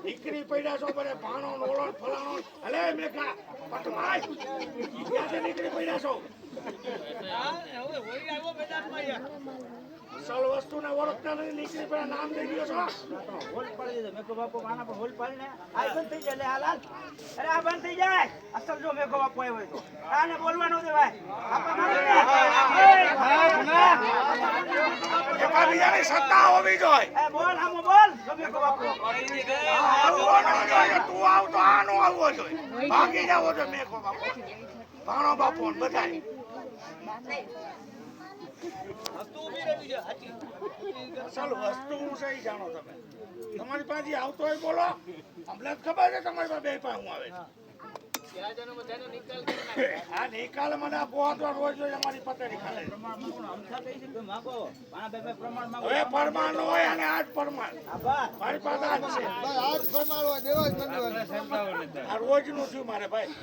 દીકરી પડ્યા છો બરે પાણો ઓળો ફલાણો અલે મેકા પટમાય ક્યાંથી નીકળી પડ્યા છો હવે હોળી આવ્યો મેદાનમાં યાર અસલ વસ્તુને ઓળખતા નથી નીકળી પડ્યા નામ દઈ ગયો છો હોલ પાડી દીધો મેકો બાપો આના પર હોલ પાડીને આ બંધ થઈ જાય લે હાલાલ અરે આ બંધ થઈ જાય અસલ જો મેકો બાપો આવ્યો તો આને બોલવાનું દે ભાઈ આપા મારી ને સત્તા હોવી જોઈએ એ બોલ આમો બોલ જો મેકો બાપો તું આવ તો આનો આવવો જોઈએ, ભાગી જાવો જોઈએ મેઘો બાપો, ભાણો બાપો ને બધાય. અસલ વસ્તુ હું છે ઈ જાણો તમે. તમારી પાસે આવતો હોય બોલો, અમને ખબર છે તમારી પાસે બે પાસે હું આવે છે. આ નિકાલ મને પહોંચવા રોજ રોજ અમારી પતરી ખાલે. હવે પરમાણ નો હોય અને આજ પરમાણ મારી પાસે આજ છે. આ રોજ નું થયું મારે ભાઈ,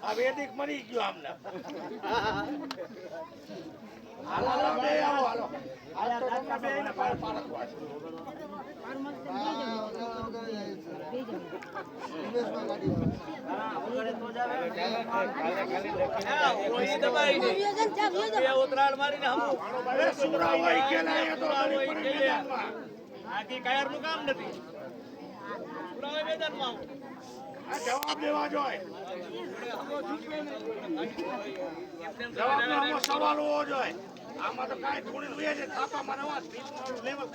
આ વેદિક મરી ગયો આમને. હાલો બે આવો હાલો. હાલો તો તમને બે ને પારખવા છે. ઉતરાળ મારીને કાયર નું કામ નથી. જવાબ દેવા જોઈએ, જવાબનો સવાલ હોવો જોઈએ. આમાં તો કાંઈ થોડી લે છે થાપામાં નવા લેવલ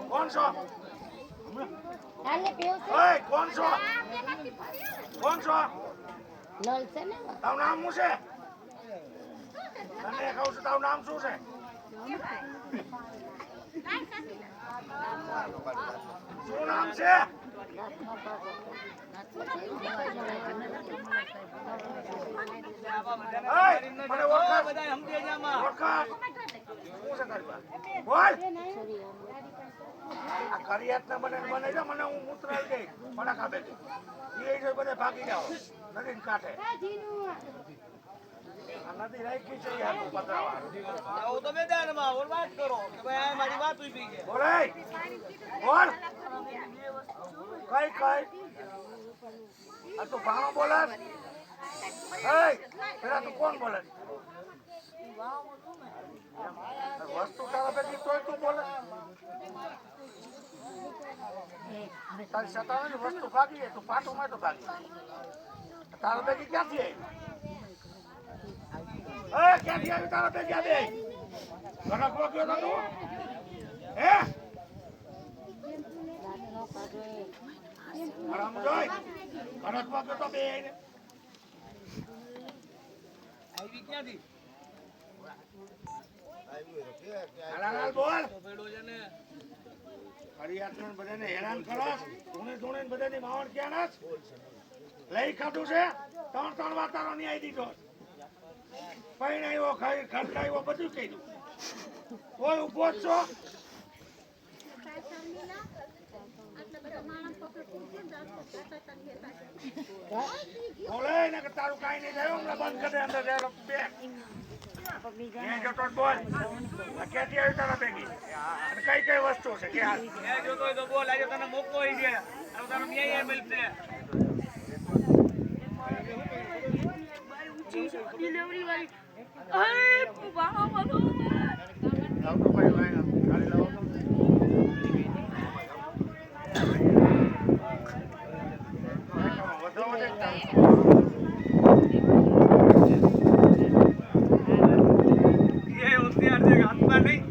કોણ છો? કોણ છો? કોણ છો? તારું નામ શું છે? તને કહું છું તારું નામ શું છે? શું નામ છે? મને ઓળખાણ બોલ. આ કરિયાત ને બને છે મને હું મૂત્ર ગઈ ફટાકા બે એ છે બધે ભાગી જાઓ નદી કાંઠે. નદી રાખી છે યાર પતરાવા તો મેદાનમાં ઓર વાત કરો કે ભાઈ આ મારી વાત ઉભી છે. બોલે બોલ કઈ કઈ આ તું ભાણો બોલે? એ પેલા તું કોણ બોલે? વસ્તુ તારા ભેગી તોય તું બોલે? તારી સતાવાની વસ્તુ ભાગી તું પાટો માં તો ભાગી તારા ભેગી ક્યાંથી આવી? ક્યાંથી આવી તારા ભેગી આવી? ઘણા ગયો તો તું હે આરામ જોઈ ઘણા ગયો તો બે આવી ક્યાંથી? બોલ હરિયાત બધાને હેરાન કરસ ધૂણે ધૂણે બધાની માવણ ક્યાં લઈ ખાધું છે. 3 વાર તારો ન્યાય દીધો, પૈણાયો ખડકાયો બધું કીધું. કોઈ ઉભો જ છો? બોલે ને કે તારું કઈ નહીં થયું હમણાં બંધ કરી દે અંદર બે બોલ ક્યાંથી આવી તારા ભેગી અને કઈ કઈ વસ્તુ છે કે હાલ જોતો હોય તો બોલ. આજે તને મોકો હોય છે તારો ન્યાય મળશે. ડિલિવરી વાળી હાથમાં નહીં.